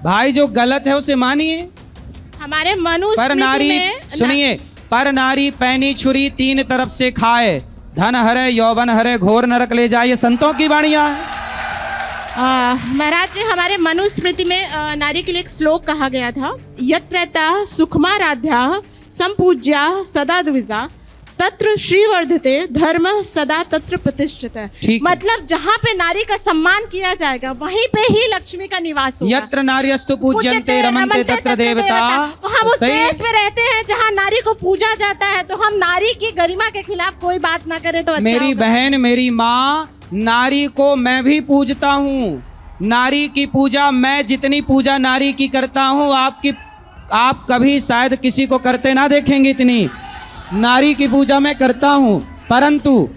भाई जो गलत है उसे मानिए। हमारे पर मनुस्मृति नारी, में सुनिए, पर नारी पैनी छुरी तीन तरफ से खाए, धन हरे यौवन हरे घोर नरक ले जाए। ये संतों की वाणियां हैं। महाराज जी, हमारे मनुस्मृति में नारी के लिए एक श्लोक कहा गया था, यत्रैता सुखमाराध्या संपूज्या सदा द्विजा तत्र श्रीवर्धते धर्म सदा तत्र प्रतिष्ठित। मतलब जहाँ पे नारी का सम्मान किया जाएगा वहीं पे ही लक्ष्मी का निवास होगा। यत्र नार्यस्तु पूज्यन्ते रमन्ते तत्र देवता। तो हम उस देश में रहते हैं जहाँ नारी को पूजा जाता है, तो हम नारी की गरिमा के खिलाफ कोई बात ना करें तो अच्छा मेरी होगा। बहन, मेरी माँ, नारी को मैं भी पूजता हूँ। नारी की पूजा मैं जितनी पूजा नारी की करता हूँ, आप कभी शायद किसी को करते ना देखेंगे इतनी। नारी की पूजा मैं करता हूँ, परंतु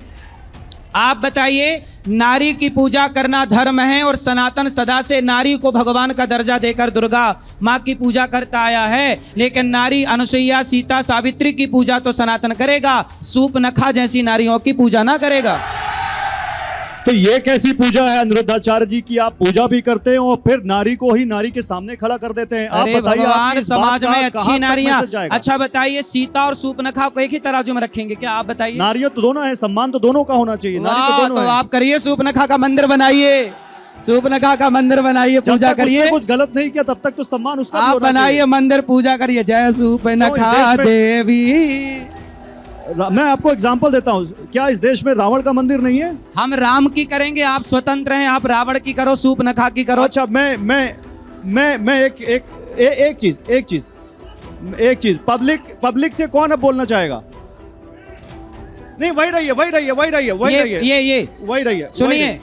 आप बताइए, नारी की पूजा करना धर्म है और सनातन सदा से नारी को भगवान का दर्जा देकर दुर्गा माँ की पूजा करता आया है। लेकिन नारी अनुसुईया, सीता, सावित्री की पूजा तो सनातन करेगा, सूर्पनखा जैसी नारियों की पूजा ना करेगा। तो ये कैसी पूजा है अनिरुद्धाचार्य जी की, आप पूजा भी करते हैं और फिर नारी को ही नारी के सामने खड़ा कर देते हैं? आप अरे बताइए, भगवान, इस बात समाज का में कहाँ अच्छी तक नारियां। मैसेज जाएगा? अच्छा बताइए, सीता और सूर्पनखा को एक ही तराजू में रखेंगे क्या? आप बताइए। नारियां तो दोनों है, सम्मान तो दोनों का होना चाहिए। नारी तो वाह, दोनों तो है। आप करिए, सूर्पनखा का मंदिर बनाइए, सूर्पनखा का मंदिर बनाइए, जब पूजा तक उसने करिए। कुछ गलत नहीं किया तब तक तो सम्मान उसका भी आप होना चाहिए। बनाइए मंदिर, पूजा करिए, जय सूर्पनखा देवी। मैं आपको एग्जांपल देता हूँ, क्या इस देश में रावण का मंदिर नहीं है? हम राम की करेंगे, आप स्वतंत्र हैं, आप रावण की करो, सूर्पनखा की करो। अच्छा, मैं एक चीज पब्लिक से कौन अब बोलना चाहेगा? नहीं, वही रही है। सुनिए,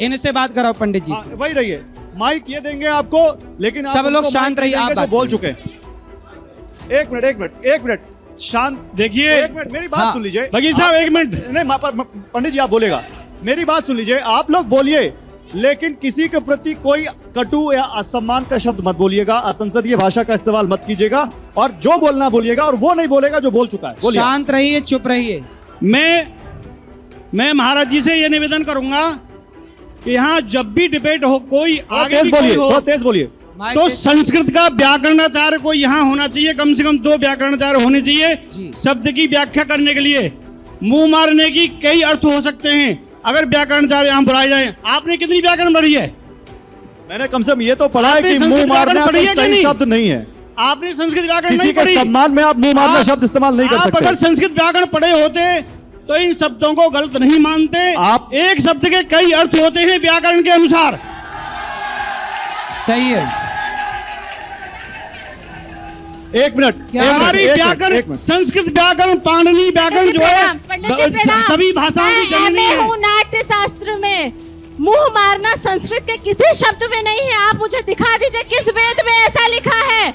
इनसे बात कराओ पंडित जी से। वही रही है। माइक ये देंगे आपको, लेकिन सब लोग शांत रहिए, आप जो बोल चुके हैं। एक मिनट शांत देखिए, एक मिनट मेरी बात हाँ। सुन लीजिए। वकील साहब, एक मिनट। नहीं, पंडित जी आप बोलेगा, मेरी बात सुन लीजिए। आप लोग बोलिए, लेकिन किसी के प्रति कोई कटु या असम्मान का शब्द मत बोलिएगा, असंसदीय भाषा का इस्तेमाल मत कीजिएगा, और जो बोलना बोलिएगा और वो नहीं बोलेगा जो बोल चुका है। बोलिए। शांत रहिए, चुप रहिए। मैं महाराज जी से ये निवेदन करूंगा कि यहाँ जब भी डिबेट हो, कोई आगे तेज भी बोलिए, कोई हो, थोड़ा तेज बोलिए। तो संस्कृत का व्याकरणाचार्य कोई यहाँ होना चाहिए, कम से कम 2 व्याकरणाचार्य होने चाहिए शब्द की व्याख्या करने के लिए। मुंह मारने की कई अर्थ हो सकते हैं, अगर व्याकरणाचार्य यहाँ बुलाए जाए। आपने कितनी व्याकरण पढ़ी है? मैंने कम से कम ये तो पढ़ा है कि मुंह मारना कोई सही शब्द नहीं है। आपने संस्कृत व्याकरण किसी नहीं के पढ़ी? सम्मान में आप मुंह मारना शब्द इस्तेमाल नहीं कर आप सकते। अगर संस्कृत व्याकरण पढ़े होते तो इन शब्दों को गलत नहीं मानते। आप एक शब्द के कई अर्थ होते हैं व्याकरण के अनुसार। सही है। एक मिनट, हमारी व्याकरण, संस्कृत व्याकरण, पाणिनि व्याकरण जो है सभी भाषाओं की जननी है। नाट्य शास्त्र में मुंह मारना संस्कृत के किसी शब्द में नहीं है। आप मुझे दिखा दीजिए किस वेद में ऐसा लिखा है।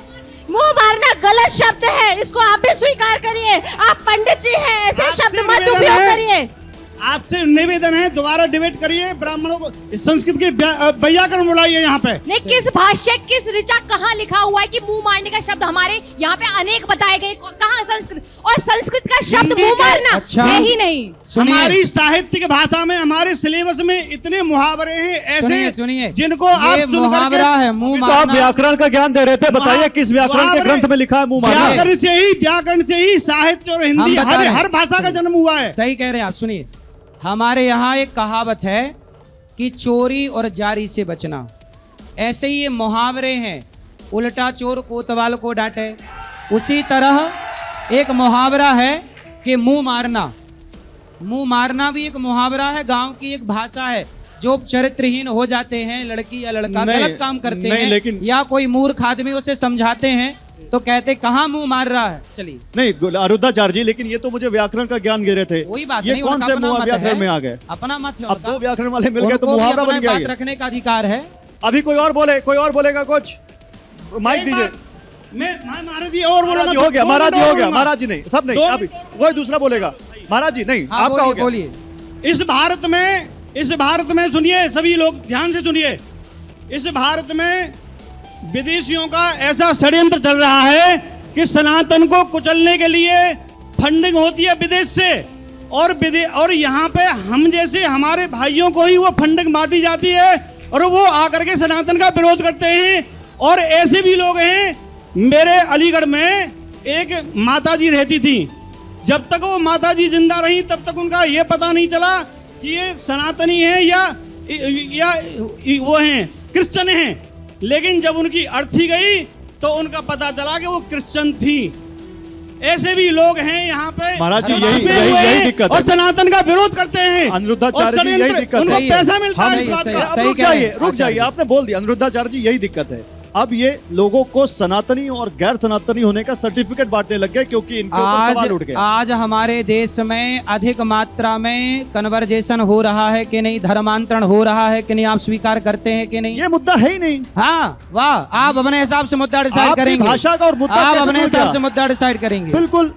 मुंह मारना गलत शब्द है, इसको आप भी स्वीकार करिए। आप पंडित जी हैं, ऐसे शब्द मत उपयोग करिए। आपसे निवेदन है, दोबारा डिबेट करिए। ब्राह्मणों को संस्कृत के व्याकरण बुलाइए यहाँ पे। नहीं, किस भाष्य, किस ऋचा कहाँ लिखा हुआ है कि मुंह मारने का शब्द? हमारे यहाँ पे अनेक बताए गए, कहाँ संस्कृत और संस्कृत का शब्द मुंह मारना? अच्छा, यही नहीं। हमारी साहित्यिक भाषा में, हमारे सिलेबस में इतने मुहावरे हैं ऐसे, सुनिए, जिनको आप मुहावरा है मुंह तो आप मारना। व्याकरण का ज्ञान दे रहे थे, बताइए किस व्याकरण के ग्रंथ में लिखा है मुंह मारना? व्याकरण से ही साहित्य और हिंदी हर भाषा का जन्म हुआ है। सही कह रहे हैं आप। सुनिए, हमारे यहाँ एक कहावत है कि चोरी और जारी से बचना। ऐसे ही ये मुहावरे हैं, उल्टा चोर कोतवाल को डांटे। उसी तरह एक मुहावरा है कि मुंह मारना। मुंह मारना भी एक मुहावरा है, गांव की एक भाषा है। जो चरित्रहीन हो जाते हैं, लड़की या लड़का गलत काम करते हैं, लेकिन या कोई मूर्ख आदमी उसे समझाते हैं, तो कहते कहाँ मुंह मार रहा है। चलिए, नहीं अनिरुद्धाचार्य जी, लेकिन ये तो मुझे व्याकरण का ज्ञान दे रहे थे। कोई बात ये नहीं, कौन उनका से अपना मुंह मत व्याकरण है, में आ गए? अपना मत है अब उनका। 2 व्याकरण वाले मिल गए तो उनको भी मुहावरा अपना बन गया बात ये। रखने का अधिकार है। अभी कोई और बोलेगा कुछ? माइक दीजिए। महाराज जी और बोलो। हो गया महाराज जी, हो गया महाराज जी। नहीं, सब नहीं, अभी कोई दूसरा बोलेगा। महाराज जी नहीं, हाँ, आपका हो गया। बोलिए। इस भारत में सुनिए, सभी लोग ध्यान से सुनिए। इस भारत में विदेशियों का ऐसा षड्यंत्र चल रहा है कि सनातन को कुचलने के लिए फंडिंग होती है विदेश से, और यहाँ पे हम जैसे हमारे भाइयों को ही वो फंडिंग बांटी जाती है, और वो आकर के सनातन का विरोध करते हैं। और ऐसे भी लोग हैं, मेरे अलीगढ़ में एक माताजी रहती थी, जब तक वो माताजी जिंदा रही तब तक उनका ये पता नहीं चला कि ये सनातनी है या वो हैं क्रिश्चियन हैं, लेकिन जब उनकी अर्थी गई तो उनका पता चला कि वो क्रिश्चियन थी। ऐसे भी लोग हैं यहाँ पे महाराज जी, धर्म यही पे हुए हैं दिक्कत और है। सनातन का विरोध करते हैं। अनिरुद्धाचार्य और जी, यही षड्यंत्र- दिक्कत है। उनको सही है। पैसा मिलता है इस बात सही का। है। अब सही रुक कह रहे जाइए, हैं, रुक जाइए, आचार्य आपने बोल दिया अनिरुद्धाचार्य जी, यही दिक्कत है। अब ये लोगों को सनातनी और गैर सनातनी होने का सर्टिफिकेट बांटने लग गए क्योंकि इनके ऊपर सवाल उठ गए। आज हमारे देश में अधिक मात्रा में कन्वर्जेशन हो रहा है कि नहीं, धर्मांतरण हो रहा है कि नहीं, आप स्वीकार करते हैं कि नहीं? ये मुद्दा है ही नहीं। हाँ, वाह, आप अपने हिसाब से मुद्दा डिसाइड आपकी करेंगे। भाषा का और मुद्दा आप कैसे अपने जुड़ हिसाब गया? से मुद्दा डिसाइड करेंगे। बिल्कुल,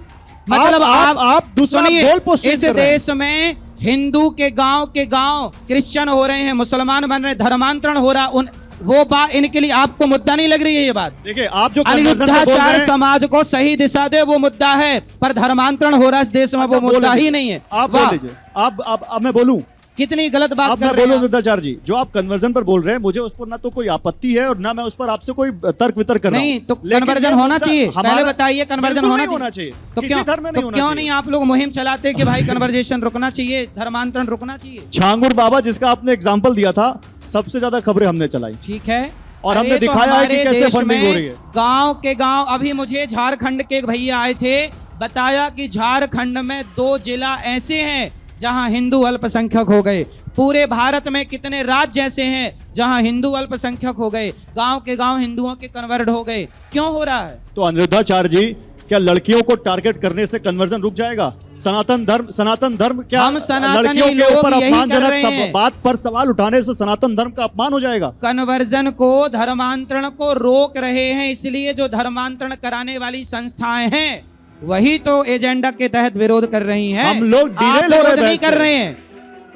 मतलब आप दूसरा सुनिए, गोल पोस्ट इस देश में हिंदू के गांव क्रिश्चियन हो रहे हैं, मुसलमान बन रहे हैं, धर्मांतरण हो रहा, उन वो बात इनके लिए आपको मुद्दा नहीं लग रही है? ये बात देखिए, आप जो conversion पे बोल रहे अनिरुद्धाचार्य हैं, समाज को सही दिशा दे, वो मुद्दा है, पर धर्मांतरण हो रहा है इस देश में, अच्छा, वो मुद्दा बोल ही लीजिए। नहीं है। आप बोल वाह, लीजिए। अब मैं बोलूं, कितनी गलत बात अब कर मैं रहे बोलूं हैं आप। अनिरुद्धाचार्य जी, जो आप कन्वर्जन पर बोल रहे हैं, मुझे उस पर ना तो कोई आपत्ति है और ना मैं उस पर आपसे कोई तर्क वितर्क कर रहा हूं। नहीं तो लेकिन कन्वर्जन ये होना मुद्दा चाहिए, हमारा- पहले बताइए कन्वर्जन बिल्कुल होना नहीं होना चाहिए, तो किसी क्यों, धर्म में नहीं तो होना क्यों चाहिए। नहीं आप लोग मुहिम चलाते हैं कि भाई कन्वर्जेशन रुकना चाहिए, धर्मांतरण रुकना चाहिए? छांगुर बाबा जिसका आपने एग्जाम्पल दिया था, सबसे ज्यादा खबरें हमने चलाई ठीक है, और हमने अरे तो दिखाया है कि हमारे कैसे देश फंडिंग में हो रही है। गांव के गांव, अभी मुझे झारखंड के एक भैया आए थे, बताया कि झारखंड में 2 जिला ऐसे हैं जहां हिंदू अल्पसंख्यक हो गए। पूरे भारत में कितने राज्य ऐसे हैं जहां हिंदू अल्पसंख्यक हो गए, गांव के गांव हिंदुओं के कन्वर्ट हो गए? क्यों हो रहा है? तो अनिरुद्धाचार्य जी, क्या लड़कियों को टारगेट करने से कन्वर्जन रुक जाएगा? सनातन धर्म क्या हम सनातनी लड़कियों के लोग ऊपर यही कर अपमानजनक रहे हैं। बात पर सवाल उठाने से सनातन धर्म का अपमान हो जाएगा? कन्वर्जन को, धर्मांतरण को रोक रहे हैं, इसलिए जो धर्मांतरण कराने वाली संस्थाएं हैं वही तो एजेंडा के तहत विरोध कर रही हैं। हम लोग आप डिरेल हो रहे विरोध हैं नहीं बहस कर से। रहे हैं,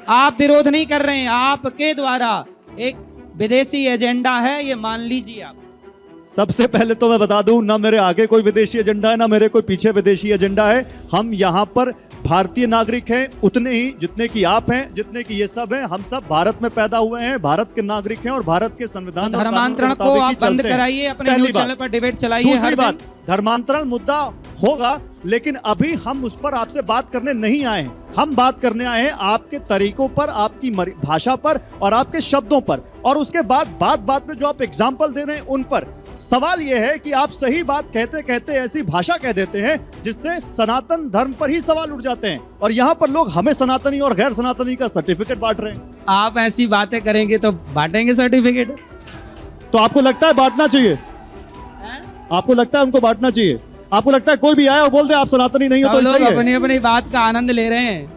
आप विरोध नहीं कर रहे हैं, आपके द्वारा एक विदेशी एजेंडा है, ये मान लीजिए आप। सबसे पहले तो मैं बता दूं, ना मेरे आगे कोई विदेशी एजेंडा है, ना मेरे कोई पीछे विदेशी एजेंडा है। हम यहाँ पर भारतीय नागरिक हैं, उतने ही जितने की आप हैं, जितने की ये सब हैं। हम सब भारत में पैदा हुए हैं, भारत के नागरिक हैं और भारत के संविधान और कानून के धर्मांतरण को मुताबिक ही आप बंद चलते हैं। कराइए, अपने पहली न्यूज बात। चैनल पर डिबेट चलाइए दूसरी हर बात, दिन। धर्मांतरण मुद्दा होगा, लेकिन अभी हम उस पर आपसे बात करने नहीं आए हैं। हम बात करने आए हैं आपके तरीकों पर, आपकी भाषा पर और आपके शब्दों पर, और उसके बाद बात में जो आप एग्जाम्पल दे रहे हैं उन पर। सवाल यह है कि आप सही बात कहते कहते ऐसी भाषा कह देते हैं जिससे सनातन धर्म पर ही सवाल उठ जाते हैं, और यहाँ पर लोग हमें सनातनी और गैर सनातनी का सर्टिफिकेट बांट रहे हैं। आप ऐसी बातें करेंगे तो बांटेंगे सर्टिफिकेट? तो आपको लगता है बांटना चाहिए? आपको लगता है उनको बांटना चाहिए? आपको लगता है कोई भी आया और बोल दे आप सनातनी नहीं हो सब तो लोग सही है? अपनी अपनी बात का आनंद ले रहे हैं।